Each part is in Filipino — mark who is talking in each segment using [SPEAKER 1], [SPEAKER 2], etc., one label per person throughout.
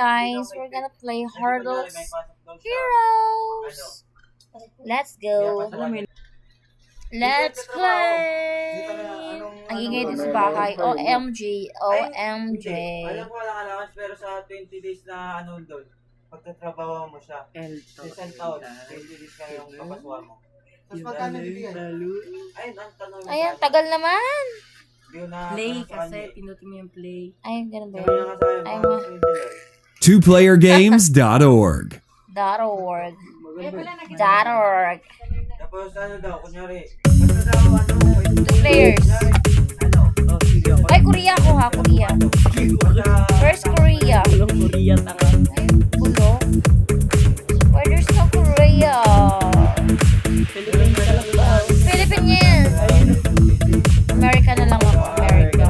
[SPEAKER 1] guys, we're gonna play Hurdles Heroes. Let's go. Let's play. Ang ingay din sa bahay. OMG. OMG.
[SPEAKER 2] Alam ko walang allowance pero sa 20 days na ano doon, pagtatrabaho mo siya. Isang taon, 20 days ka yung papasuhan mo. Tapos magkano bibigyan? Ayun, ang tanong.
[SPEAKER 1] Ayan, tagal naman.
[SPEAKER 3] Play kasi, pinutin mo yung play.
[SPEAKER 1] Ay, ganun ba? Ay,
[SPEAKER 4] twoplayergames.org.
[SPEAKER 1] .org. .org.
[SPEAKER 2] Tapos ano daw, kunyari, basta daw ano,
[SPEAKER 1] 2 players.
[SPEAKER 2] ano,
[SPEAKER 1] Ay, Korea ako ha, Korea. First Korea.
[SPEAKER 3] Walang Korea, tanga.
[SPEAKER 1] Ay, bulo. Why there's no Korea?
[SPEAKER 3] Philippines ka lang ba?
[SPEAKER 1] Philippines. America na lang ako, America.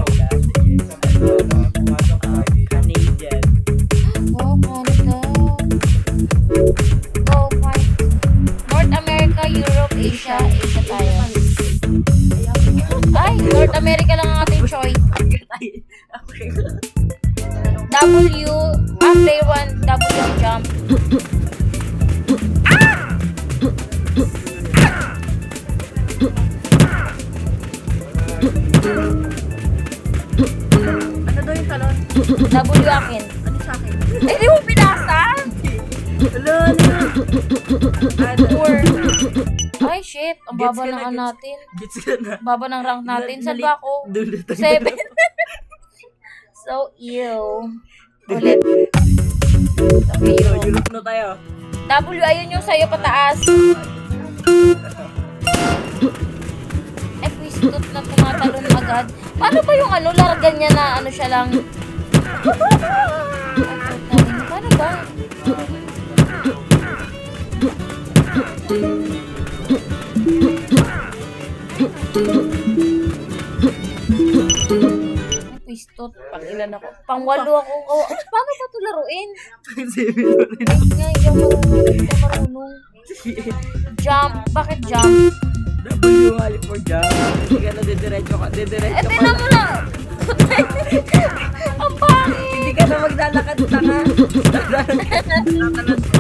[SPEAKER 3] Canadian.
[SPEAKER 1] Oh, Canada. Oh, fine. North America, Europe, Asia. Asia tayo. Ay, North America lang ang ating choice. W, player 1, W jump.
[SPEAKER 3] Ano daw yung talon?
[SPEAKER 1] W akin.
[SPEAKER 3] Ano sa akin?
[SPEAKER 1] Eh, di mo pinasa?
[SPEAKER 3] Hello, ano?
[SPEAKER 1] Four. Ay, shit. Ang baba
[SPEAKER 3] Gets ka
[SPEAKER 1] ng
[SPEAKER 3] na,
[SPEAKER 1] ano
[SPEAKER 3] gets.
[SPEAKER 1] natin.
[SPEAKER 3] Gets ka na.
[SPEAKER 1] Baba ng rank natin. Saan
[SPEAKER 3] Dali-
[SPEAKER 1] ba ako?
[SPEAKER 3] Doon na tayo.
[SPEAKER 1] 7. So, ew. Ulit. Okay,
[SPEAKER 3] Europe na tayo.
[SPEAKER 1] W, ayun yung sa'yo pataas. Eh, pwistot na tumatalon agad. Paano ba yung ano, largan niya na ano siya lang? Paano ba? Ay, pwistot.
[SPEAKER 3] Pang ilan ako?
[SPEAKER 1] Pang-walo ako. Oh, paano ba ito laruin?
[SPEAKER 3] 7 ulit.
[SPEAKER 1] Ay, nga, hindi ako marunong. Jump. Bakit jump?
[SPEAKER 3] W nga yung for job. Hindi ka na didiretso ka. Didiretso
[SPEAKER 1] Eh,
[SPEAKER 3] ka
[SPEAKER 1] tinan mo na. Ang pangit.
[SPEAKER 3] Hindi ka na maglalakad, tanga.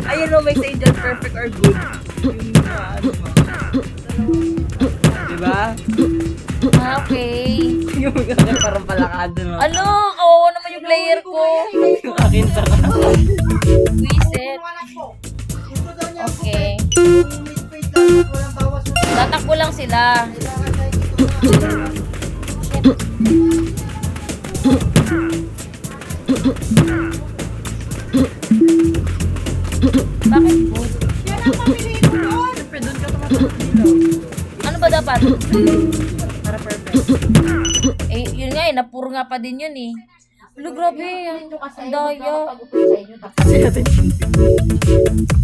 [SPEAKER 3] Ayun o, may say dyan, perfect or good. Yung ano mo. Diba?
[SPEAKER 1] Okay.
[SPEAKER 3] Yung akin parang palakado no.
[SPEAKER 1] Ano? Kawawa naman yung player ko.
[SPEAKER 3] Yung akin tanga.
[SPEAKER 1] Wiset. Okay. Tatakbo lang sila. Bakit po?
[SPEAKER 3] Siyempre, doon ka tumatapos.
[SPEAKER 1] Ano ba dapat?
[SPEAKER 3] Para perfect.
[SPEAKER 1] Eh, yun nga eh. Napuro nga pa din yun eh. Ano, grabe. Ang daya.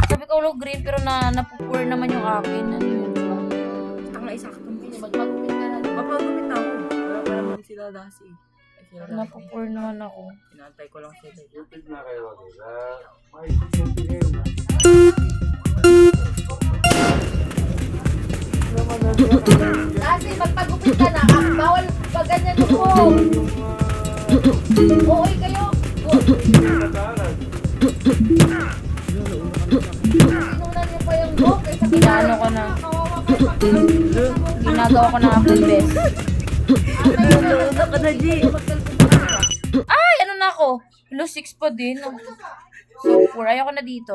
[SPEAKER 1] Sabi ko ulo green pero napupur naman yung akin. Ano yun?
[SPEAKER 3] Tanga isakto mo. Magpagupit ka na. Magpagupit na ako. Wala pa naman sila dasi.
[SPEAKER 1] Napupur naman ako.
[SPEAKER 3] Inaantay ko lang sila.
[SPEAKER 2] na kayo, maisip yung pinay mo.
[SPEAKER 1] Kasi magpagupit ka na. Bawal pag ganyan mo. Oo, kayo. Sinunan niyo pa yung book. Ginano ko na. Ginagawa ko na akong best.
[SPEAKER 3] Ano ka na, G?
[SPEAKER 1] Ay, ano na ako? Hello, 6 pa din. So, 4. Ayoko na dito.